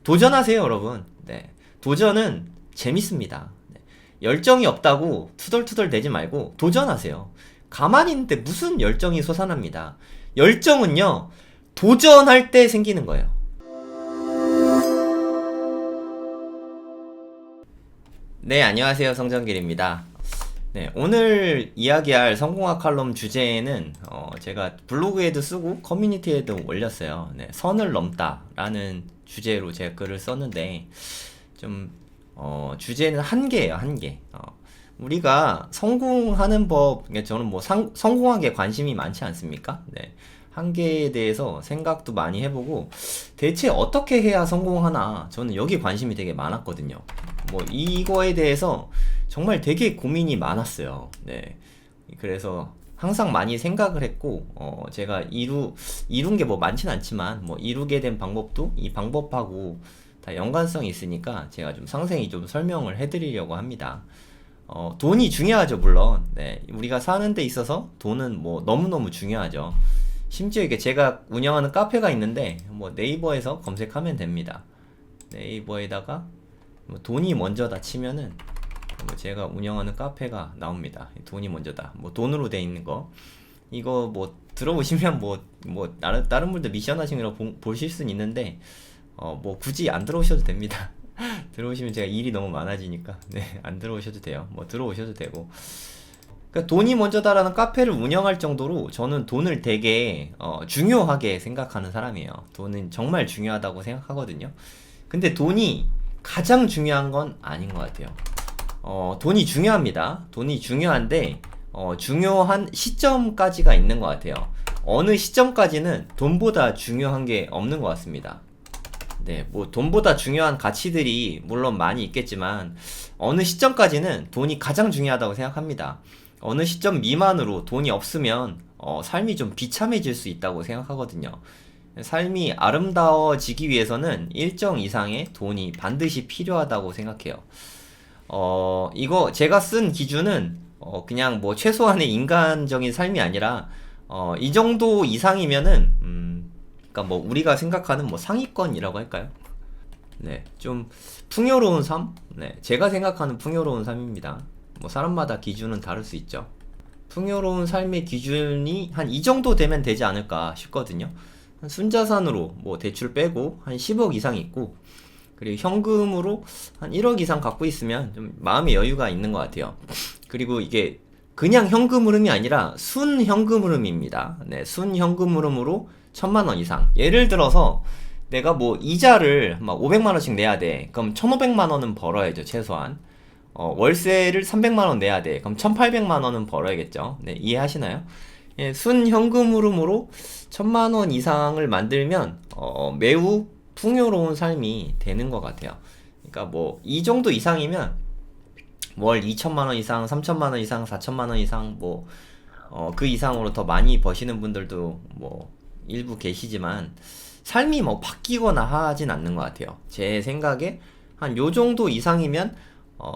도전하세요, 여러분. 네. 도전은 재밌습니다. 네. 열정이 없다고 투덜투덜 대지 말고 도전하세요. 가만히 있는데 무슨 열정이 솟아납니다. 열정은요, 도전할 때 생기는 거예요. 네, 안녕하세요. 성정길입니다. 네, 오늘 이야기할 성공학 칼럼 주제는 제가 블로그에도 쓰고 커뮤니티에도 올렸어요. 네, 선을 넘다라는 주제로 제가 글을 썼는데 좀 주제는 한계예요, 한계. 우리가 성공하는 법, 그러니까 저는 뭐 성공학에 관심이 많지 않습니까? 네, 한계에 대해서 생각도 많이 해보고 대체 어떻게 해야 성공하나 저는 여기 관심이 되게 많았거든요. 뭐 이거에 대해서 정말 되게 고민이 많았어요. 네. 그래서 항상 많이 생각을 했고, 제가 이룬 게 뭐 많진 않지만, 뭐 이루게 된 방법도 이 방법하고 다 연관성이 있으니까 제가 좀 상세히 좀 설명을 해드리려고 합니다. 돈이 중요하죠, 물론. 네. 우리가 사는 데 있어서 돈은 뭐 너무너무 중요하죠. 심지어 이게 제가 운영하는 카페가 있는데, 뭐 네이버에서 검색하면 됩니다. 네이버에다가 뭐 돈이 먼저다 치면은 뭐 제가 운영하는 카페가 나옵니다. 돈이 먼저다. 뭐 돈으로 돼 있는 거. 이거 뭐 들어오시면 뭐 다른 분들 미션 하시는 거 보실 수는 있는데 뭐 굳이 안 들어오셔도 됩니다. 들어오시면 제가 일이 너무 많아지니까 네, 안 들어오셔도 돼요. 뭐 들어오셔도 되고. 그러니까 돈이 먼저다라는 카페를 운영할 정도로 저는 돈을 되게 중요하게 생각하는 사람이에요. 돈은 정말 중요하다고 생각하거든요. 근데 돈이 가장 중요한 건 아닌 것 같아요. 돈이 중요합니다. 돈이 중요한데, 중요한 시점까지가 있는 것 같아요. 어느 시점까지는 돈보다 중요한 게 없는 것 같습니다. 네, 뭐, 돈보다 중요한 가치들이 물론 많이 있겠지만, 어느 시점까지는 돈이 가장 중요하다고 생각합니다. 어느 시점 미만으로 돈이 없으면, 삶이 좀 비참해질 수 있다고 생각하거든요. 삶이 아름다워지기 위해서는 일정 이상의 돈이 반드시 필요하다고 생각해요. 이거 제가 쓴 기준은 그냥 뭐 최소한의 인간적인 삶이 아니라 이 정도 이상이면은 그러니까 뭐 우리가 생각하는 뭐 상위권이라고 할까요? 네, 좀 풍요로운 삶? 네, 제가 생각하는 풍요로운 삶입니다. 뭐 사람마다 기준은 다를 수 있죠. 풍요로운 삶의 기준이 한 이 정도 되면 되지 않을까 싶거든요. 순자산으로 뭐 대출 빼고 한 10억 이상 있고 그리고 현금으로 한 1억 이상 갖고 있으면 좀 마음의 여유가 있는 것 같아요. 그리고 이게 그냥 현금 흐름이 아니라 순 현금 흐름입니다. 네, 순 현금 흐름으로 1000만 원 이상. 예를 들어서 내가 뭐 이자를 막 500만 원씩 내야 돼. 그럼 1500만 원은 벌어야죠, 최소한. 월세를 300만 원 내야 돼. 그럼 1800만 원은 벌어야겠죠. 네, 이해하시나요? 예, 순 현금 흐름으로 1000만 원 이상을 만들면 매우 풍요로운 삶이 되는 것 같아요. 그러니까 뭐 이 정도 이상이면 월 2천만 원 이상, 3천만 원 이상, 4천만 원 이상 뭐 그 이상으로 더 많이 버시는 분들도 뭐 일부 계시지만 삶이 뭐 바뀌거나 하진 않는 것 같아요. 제 생각에 한 요 정도 이상이면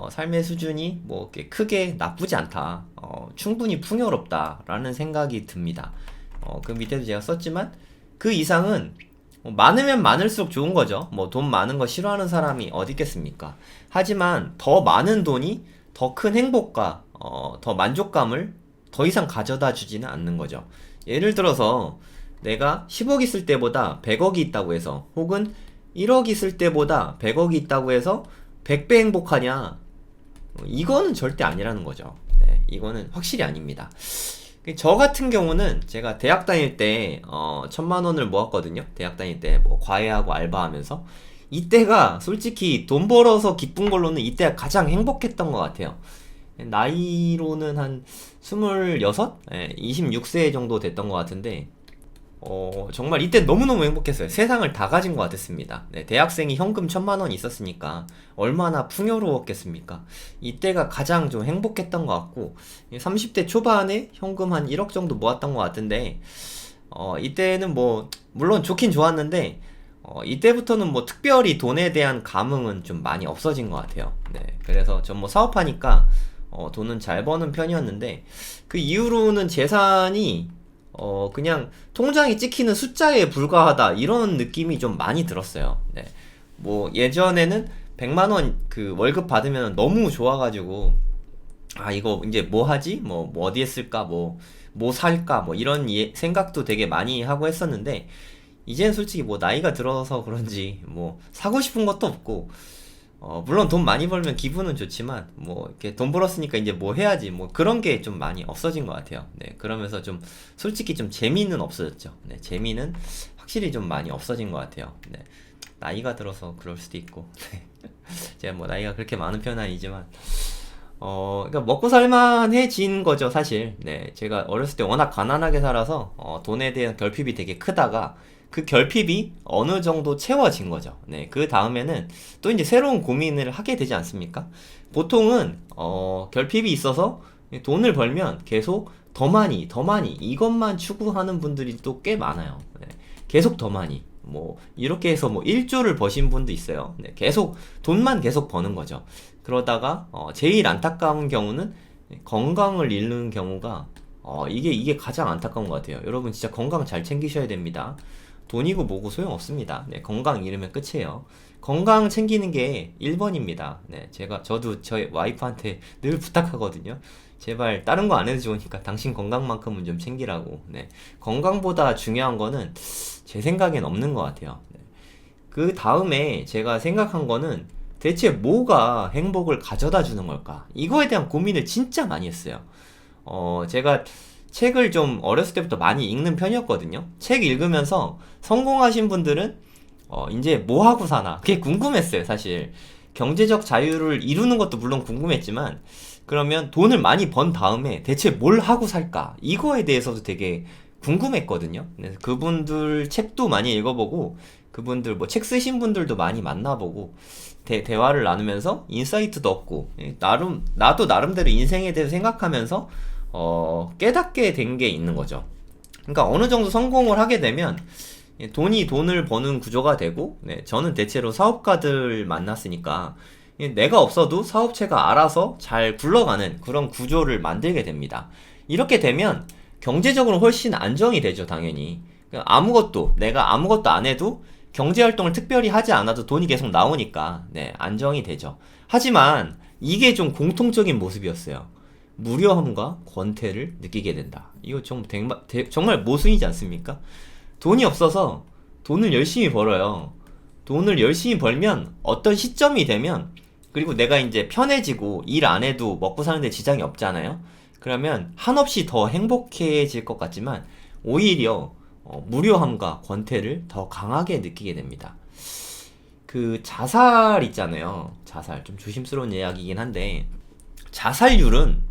삶의 수준이 뭐 크게 나쁘지 않다. 충분히 풍요롭다라는 생각이 듭니다. 그 밑에도 제가 썼지만 그 이상은 많으면 많을수록 좋은 거죠. 뭐 돈 많은 거 싫어하는 사람이 어디 있겠습니까? 하지만 더 많은 돈이 더 큰 행복과 더 만족감을 더 이상 가져다 주지는 않는 거죠. 예를 들어서 내가 10억 있을 때보다 100억이 있다고 해서 혹은 1억 있을 때보다 100억이 있다고 해서 100배 행복하냐? 이거는 절대 아니라는 거죠. 네, 이거는 확실히 아닙니다. 저 같은 경우는 제가 대학 다닐 때 1000만 원을 모았거든요. 대학 다닐 때 뭐 과외하고 알바하면서 이때가 솔직히 돈 벌어서 기쁜 걸로는 이때가 가장 행복했던 것 같아요. 나이로는 한 26? 네, 26세 정도 됐던 것 같은데 정말 이때 너무너무 행복했어요. 세상을 다 가진 것 같았습니다. 네, 대학생이 현금 1000만 원 있었으니까 얼마나 풍요로웠겠습니까? 이때가 가장 좀 행복했던 것 같고 30대 초반에 현금 한 1억 정도 모았던 것 같은데 이때는 뭐 물론 좋긴 좋았는데 이때부터는 뭐 특별히 돈에 대한 감흥은 좀 많이 없어진 것 같아요. 네, 그래서 전 뭐 사업하니까 돈은 잘 버는 편이었는데 그 이후로는 재산이 그냥 통장이 찍히는 숫자에 불과하다 이런 느낌이 좀 많이 들었어요. 네. 뭐 예전에는 100만 원 그 월급 받으면 너무 좋아가지고 아 이거 이제 뭐 하지? 뭐 어디에 쓸까? 뭐 살까? 뭐 이런 생각도 되게 많이 하고 했었는데 이제는 솔직히 뭐 나이가 들어서 그런지 뭐 사고 싶은 것도 없고 물론 돈 많이 벌면 기분은 좋지만 뭐 이렇게 돈 벌었으니까 이제 뭐 해야지 뭐 그런 게 좀 많이 없어진 것 같아요. 네, 그러면서 좀 솔직히 좀 재미는 없어졌죠. 네, 재미는 확실히 좀 많이 없어진 것 같아요. 네, 나이가 들어서 그럴 수도 있고 네. 제가 뭐 나이가 그렇게 많은 편은 아니지만 그러니까 먹고 살만해진 거죠, 사실. 네, 제가 어렸을 때 워낙 가난하게 살아서 돈에 대한 결핍이 되게 크다가 그 결핍이 어느 정도 채워진 거죠. 네, 그 다음에는 또 이제 새로운 고민을 하게 되지 않습니까? 보통은 결핍이 있어서 돈을 벌면 계속 더 많이 이것만 추구하는 분들이 또 꽤 많아요. 네, 계속 더 많이. 뭐 이렇게 해서 뭐 1조를 버신 분도 있어요. 네, 계속 돈만 계속 버는 거죠. 그러다가 제일 안타까운 경우는 건강을 잃는 경우가 이게 가장 안타까운 것 같아요. 여러분 진짜 건강 잘 챙기셔야 됩니다. 돈이고 뭐고 소용없습니다. 네, 건강 잃으면 끝이에요. 건강 챙기는 게 1번입니다. 네, 저도 저희 와이프한테 늘 부탁하거든요. 제발 다른 거 안 해도 좋으니까 당신 건강만큼은 좀 챙기라고. 네, 건강보다 중요한 거는 제 생각엔 없는 것 같아요. 네. 그 다음에 제가 생각한 거는 대체 뭐가 행복을 가져다 주는 걸까? 이거에 대한 고민을 진짜 많이 했어요. 제가 책을 좀 어렸을 때부터 많이 읽는 편이었거든요. 책 읽으면서 성공하신 분들은 이제 뭐 하고 사나? 그게 궁금했어요, 사실. 경제적 자유를 이루는 것도 물론 궁금했지만, 그러면 돈을 많이 번 다음에 대체 뭘 하고 살까? 이거에 대해서도 되게 궁금했거든요. 그래서 그분들 책도 많이 읽어보고, 그분들 뭐 책 쓰신 분들도 많이 만나보고, 대화를 나누면서 인사이트도 얻고, 나도 나름대로 인생에 대해서 생각하면서, 깨닫게 된 게 있는 거죠. 그러니까 어느 정도 성공을 하게 되면, 돈이 돈을 버는 구조가 되고, 네, 저는 대체로 사업가들 만났으니까, 내가 없어도 사업체가 알아서 잘 굴러가는 그런 구조를 만들게 됩니다. 이렇게 되면 경제적으로 훨씬 안정이 되죠, 당연히. 내가 아무것도 안 해도 경제활동을 특별히 하지 않아도 돈이 계속 나오니까, 네, 안정이 되죠. 하지만 이게 좀 공통적인 모습이었어요. 무료함과 권태를 느끼게 된다. 이거 정말 모순이지 않습니까? 돈이 없어서 돈을 열심히 벌어요. 돈을 열심히 벌면 어떤 시점이 되면 그리고 내가 이제 편해지고 일 안 해도 먹고 사는데 지장이 없잖아요. 그러면 한없이 더 행복해질 것 같지만 오히려 무료함과 권태를 더 강하게 느끼게 됩니다. 그 자살 있잖아요. 자살 좀 조심스러운 이야기이긴 한데 자살률은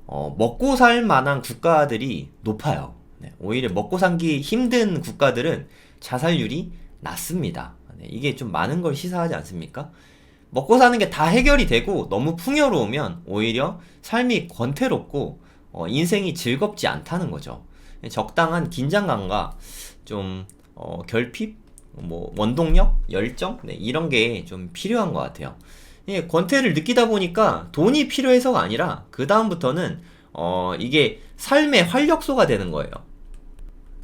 먹고 살 만한 국가들이 높아요. 네, 오히려 먹고 살기 힘든 국가들은 자살률이 낮습니다. 네, 이게 좀 많은 걸 시사하지 않습니까? 먹고 사는 게 다 해결이 되고 너무 풍요로우면 오히려 삶이 권태롭고 인생이 즐겁지 않다는 거죠. 적당한 긴장감과 좀 결핍, 뭐 원동력, 열정, 네, 이런 게 좀 필요한 것 같아요. 예, 권태를 느끼다 보니까 돈이 필요해서가 아니라 그 다음부터는 이게 삶의 활력소가 되는 거예요.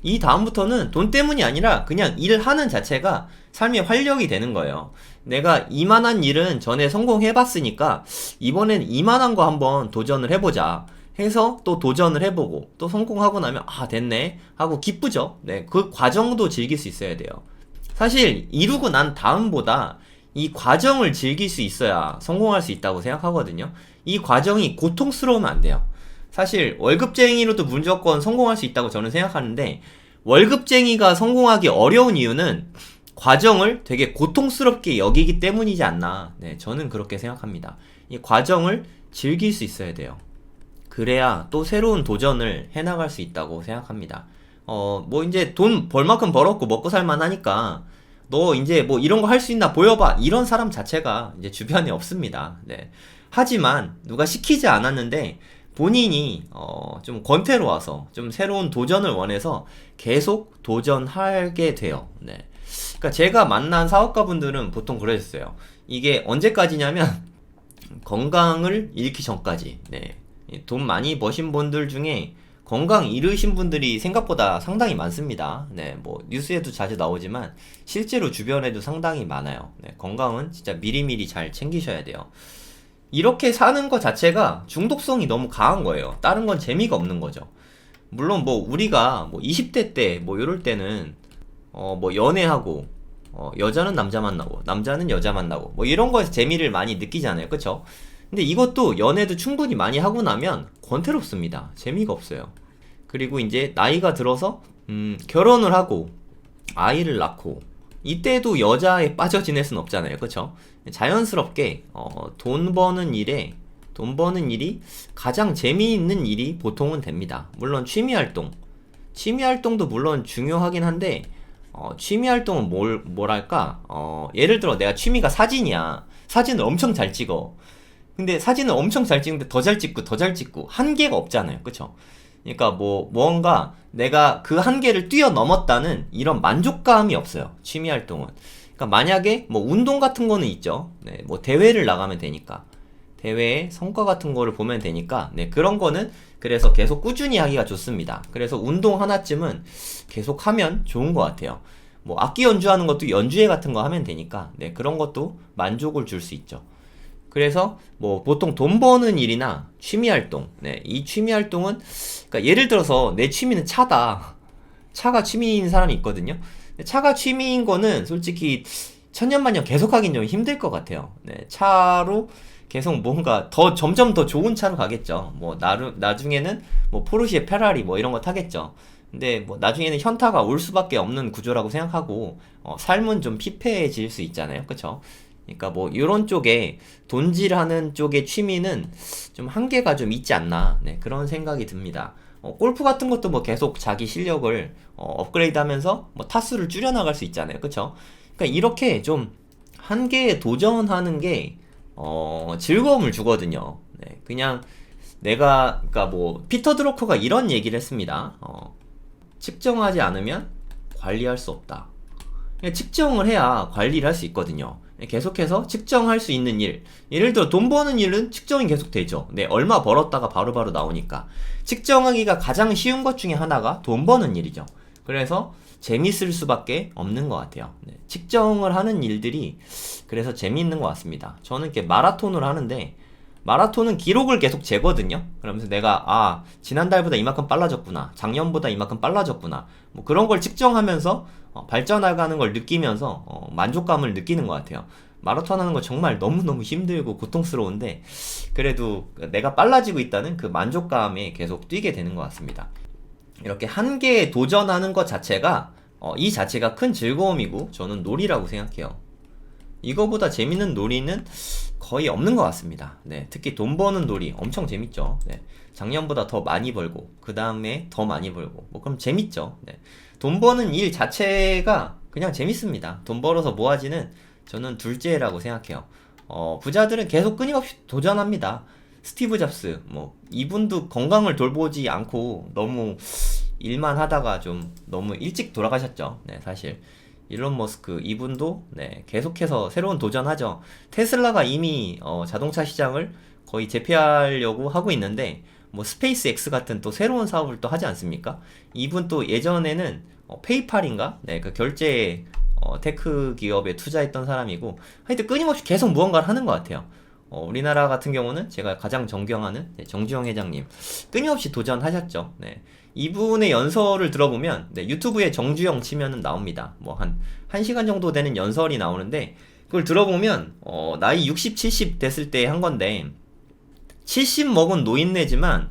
이 다음부터는 돈 때문이 아니라 그냥 일하는 자체가 삶의 활력이 되는 거예요. 내가 이만한 일은 전에 성공해봤으니까 이번엔 이만한 거 한번 도전을 해보자 해서 또 도전을 해보고 또 성공하고 나면 아 됐네 하고 기쁘죠. 네, 그 과정도 즐길 수 있어야 돼요. 사실 이루고 난 다음보다 이 과정을 즐길 수 있어야 성공할 수 있다고 생각하거든요. 이 과정이 고통스러우면 안 돼요. 사실 월급쟁이로도 무조건 성공할 수 있다고 저는 생각하는데 월급쟁이가 성공하기 어려운 이유는 과정을 되게 고통스럽게 여기기 때문이지 않나. 네, 저는 그렇게 생각합니다. 이 과정을 즐길 수 있어야 돼요. 그래야 또 새로운 도전을 해나갈 수 있다고 생각합니다. 뭐 이제 돈 벌 만큼 벌었고 먹고 살만 하니까 너 이제 뭐 이런 거 할 수 있나 보여봐. 이런 사람 자체가 이제 주변에 없습니다. 네. 하지만 누가 시키지 않았는데 본인이 좀 권태로워서 좀 새로운 도전을 원해서 계속 도전하게 돼요. 네. 그러니까 제가 만난 사업가분들은 보통 그러셨어요. 이게 언제까지냐면 건강을 잃기 전까지. 네. 돈 많이 버신 분들 중에 건강 잃으신 분들이 생각보다 상당히 많습니다. 네, 뭐 뉴스에도 자주 나오지만 실제로 주변에도 상당히 많아요. 네, 건강은 진짜 미리미리 잘 챙기셔야 돼요. 이렇게 사는 것 자체가 중독성이 너무 강한 거예요. 다른 건 재미가 없는 거죠. 물론 뭐 우리가 뭐 20대 때 뭐 이럴 때는 뭐 연애하고 여자는 남자 만나고 남자는 여자 만나고 뭐 이런 거에서 재미를 많이 느끼잖아요. 그쵸? 근데 이것도 연애도 충분히 많이 하고 나면 권태롭습니다. 재미가 없어요. 그리고 이제 나이가 들어서 결혼을 하고 아이를 낳고 이때도 여자에 빠져 지낼 순 없잖아요. 그쵸? 자연스럽게 돈 버는 일이 가장 재미있는 일이 보통은 됩니다. 물론 취미 활동도 물론 중요하긴 한데 취미 활동은 뭐랄까 예를 들어 내가 취미가 사진이야. 사진을 엄청 잘 찍어. 근데 사진을 엄청 잘 찍는데 더 잘 찍고 더 잘 찍고 한계가 없잖아요. 그쵸? 그러니까 뭐 뭔가 내가 그 한계를 뛰어넘었다는 이런 만족감이 없어요. 취미 활동은. 그러니까 만약에 뭐 운동 같은 거는 있죠. 네, 뭐 대회를 나가면 되니까. 대회의 성과 같은 거를 보면 되니까 네, 그런 거는 그래서 계속 꾸준히 하기가 좋습니다. 그래서 운동 하나쯤은 계속 하면 좋은 것 같아요. 뭐 악기 연주하는 것도 연주회 같은 거 하면 되니까 네, 그런 것도 만족을 줄 수 있죠. 그래서 뭐 보통 돈 버는 일이나 취미 활동, 네, 이 취미 활동은 그러니까 예를 들어서 내 취미는 차다. 차가 취미인 사람이 있거든요. 차가 취미인 거는 솔직히 천년만년 계속 하긴 좀 힘들 것 같아요. 네, 차로 계속 뭔가 점점 더 좋은 차로 가겠죠. 뭐 나중에는 뭐 포르쉐, 페라리 뭐 이런 거 타겠죠. 근데 뭐 나중에는 현타가 올 수밖에 없는 구조라고 생각하고 삶은 좀 피폐해질 수 있잖아요. 그쵸? 그러니까 뭐 이런 쪽에 돈질하는 쪽의 취미는 좀 한계가 좀 있지 않나, 네, 그런 생각이 듭니다. 골프 같은 것도 뭐 계속 자기 실력을 업그레이드하면서 뭐 타수를 줄여나갈 수 있잖아요. 그쵸? 그러니까 이렇게 좀 한계에 도전하는 게 즐거움을 주거든요. 네, 그냥 그러니까 뭐 피터 드러커가 이런 얘기를 했습니다. 측정하지 않으면 관리할 수 없다. 측정을 해야 관리를 할 수 있거든요. 계속해서 측정할 수 있는 일, 예를 들어 돈 버는 일은 측정이 계속 되죠. 네, 얼마 벌었다가 바로바로 나오니까 측정하기가 가장 쉬운 것 중에 하나가 돈 버는 일이죠. 그래서 재밌을 수밖에 없는 것 같아요. 네, 측정을 하는 일들이 그래서 재미있는 것 같습니다. 저는 이렇게 마라톤을 하는데 마라톤은 기록을 계속 재거든요. 그러면서 내가 지난달보다 이만큼 빨라졌구나, 작년보다 이만큼 빨라졌구나, 뭐 그런 걸 측정하면서 발전해가는 걸 느끼면서 만족감을 느끼는 것 같아요. 마라톤 하는 거 정말 너무너무 힘들고 고통스러운데 그래도 내가 빨라지고 있다는 그 만족감에 계속 뛰게 되는 것 같습니다. 이렇게 한계에 도전하는 것 자체가 이 자체가 큰 즐거움이고 저는 놀이라고 생각해요. 이거보다 재밌는 놀이는 거의 없는 것 같습니다. 네, 특히 돈 버는 놀이 엄청 재밌죠. 네, 작년보다 더 많이 벌고 그 다음에 더 많이 벌고 뭐 그럼 재밌죠. 네, 돈 버는 일 자체가 그냥 재밌습니다. 돈 벌어서 모아지는 저는 둘째라고 생각해요. 부자들은 계속 끊임없이 도전합니다. 스티브 잡스 뭐 이분도 건강을 돌보지 않고 너무 일만 하다가 좀 너무 일찍 돌아가셨죠. 네, 사실 일론 머스크 이분도 네, 계속해서 새로운 도전하죠. 테슬라가 이미 자동차 시장을 거의 제패하려고 하고 있는데 뭐 스페이스 X 같은 또 새로운 사업을 또 하지 않습니까? 이분 또 예전에는 페이팔인가? 네, 그 결제 테크 기업에 투자했던 사람이고 하여튼 끊임없이 계속 무언가를 하는 것 같아요. 우리나라 같은 경우는 제가 가장 존경하는 정주영 회장님 끊임없이 도전하셨죠. 네. 이분의 연설을 들어보면 네, 유튜브에 정주영 치면은 나옵니다. 뭐 한 1시간 정도 되는 연설이 나오는데 그걸 들어보면 나이 60, 70 됐을 때 한 건데 70 먹은 노인네지만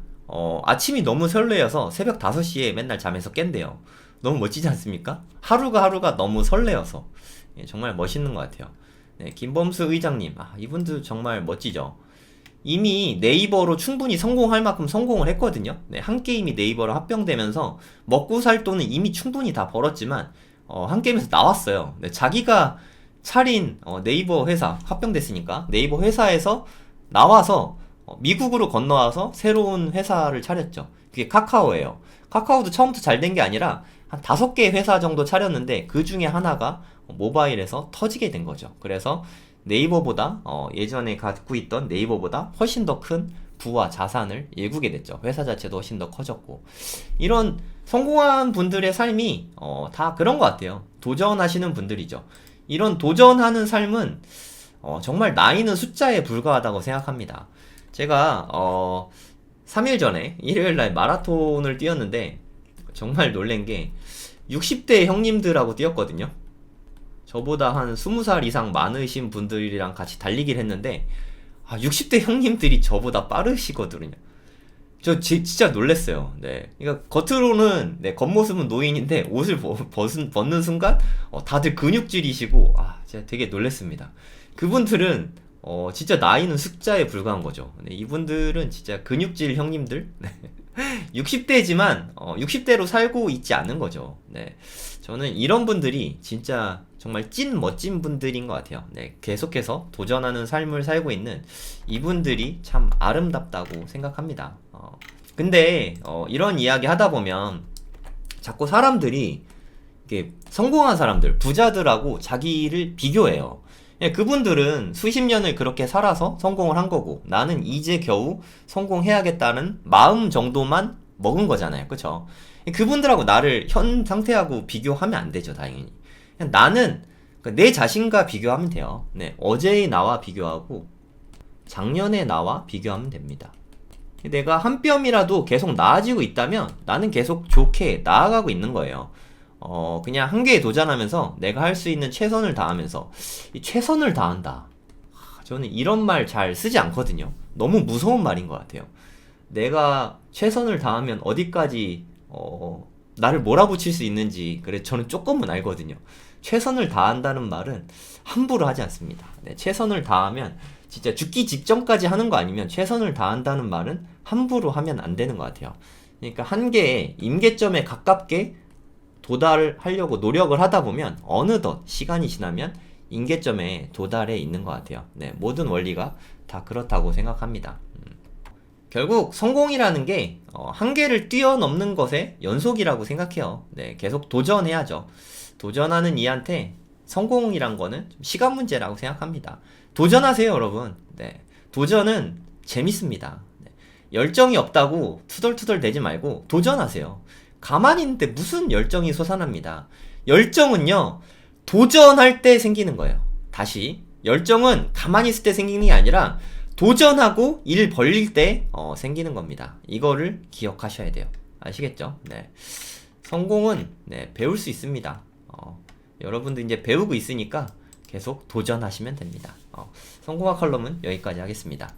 아침이 너무 설레어서 새벽 5시에 맨날 잠에서 깬대요. 너무 멋지지 않습니까? 하루가 너무 설레어서 정말 멋있는 것 같아요. 네, 김범수 의장님, 이분도 정말 멋지죠. 이미 네이버로 충분히 성공할 만큼 성공을 했거든요. 네, 한 게임이 네이버로 합병되면서 먹고 살 돈은 이미 충분히 다 벌었지만 한 게임에서 나왔어요. 네, 자기가 차린 네이버 회사 합병됐으니까 네이버 회사에서 나와서 미국으로 건너와서 새로운 회사를 차렸죠. 그게 카카오예요. 카카오도 처음부터 잘 된 게 아니라 한 5개의 회사 정도 차렸는데 그 중에 하나가 모바일에서 터지게 된 거죠. 그래서 네이버보다 예전에 갖고 있던 네이버보다 훨씬 더 큰 부와 자산을 일구게 됐죠. 회사 자체도 훨씬 더 커졌고. 이런 성공한 분들의 삶이 다 그런 것 같아요. 도전하시는 분들이죠. 이런 도전하는 삶은 정말 나이는 숫자에 불과하다고 생각합니다. 제가 3일 전에 일요일날 마라톤을 뛰었는데 정말 놀란 게 60대 형님들하고 뛰었거든요. 저보다 한 20살 이상 많으신 분들이랑 같이 달리기를 했는데 60대 형님들이 저보다 빠르시거든요. 저 진짜 놀랬어요. 네. 그러니까 겉으로는 겉모습은 노인인데 옷을 벗는 순간 다들 근육질이시고 진짜 되게 놀랬습니다. 그분들은 진짜 나이는 숫자에 불과한 거죠. 네, 이분들은 진짜 근육질 형님들. 네. 60대지만 60대로 살고 있지 않은 거죠. 네. 저는 이런 분들이 진짜 정말 찐 멋진 분들인 것 같아요. 네. 계속해서 도전하는 삶을 살고 있는 이분들이 참 아름답다고 생각합니다. 근데 이런 이야기 하다 보면 자꾸 사람들이 이게 성공한 사람들, 부자들하고 자기를 비교해요. 그분들은 수십 년을 그렇게 살아서 성공을 한 거고 나는 이제 겨우 성공해야겠다는 마음 정도만 먹은 거잖아요. 그쵸? 그분들하고 나를 현 상태하고 비교하면 안 되죠. 당연히. 그냥 나는 내 자신과 비교하면 돼요. 네, 어제의 나와 비교하고 작년의 나와 비교하면 됩니다. 내가 한 뼘이라도 계속 나아지고 있다면 나는 계속 좋게 나아가고 있는 거예요. 그냥 한계에 도전하면서 내가 할 수 있는 최선을 다하면서 이 최선을 다한다. 저는 이런 말 잘 쓰지 않거든요. 너무 무서운 말인 것 같아요. 내가 최선을 다하면 어디까지 나를 몰아붙일 수 있는지 그래 저는 조금은 알거든요. 최선을 다한다는 말은 함부로 하지 않습니다. 네, 최선을 다하면 진짜 죽기 직전까지 하는 거 아니면 최선을 다한다는 말은 함부로 하면 안 되는 것 같아요. 그러니까 한계의 임계점에 가깝게 도달하려고 노력을 하다 보면 어느덧 시간이 지나면 임계점에 도달해 있는 것 같아요. 네, 모든 원리가 다 그렇다고 생각합니다. 결국 성공이라는 게 한계를 뛰어넘는 것의 연속이라고 생각해요. 네, 계속 도전해야죠. 도전하는 이한테 성공이란 거는 좀 시간 문제라고 생각합니다. 도전하세요, 여러분. 네, 도전은 재밌습니다. 네, 열정이 없다고 투덜투덜 대지 말고 도전하세요. 가만히 있는데 무슨 열정이 솟아납니다. 열정은요, 도전할 때 생기는 거예요. 다시, 열정은 가만히 있을 때 생기는 게 아니라 도전하고 일 벌릴 때 생기는 겁니다. 이거를 기억하셔야 돼요. 아시겠죠? 네. 성공은 배울 수 있습니다. 여러분들 이제 배우고 있으니까 계속 도전하시면 됩니다. 성공학 컬럼은 여기까지 하겠습니다.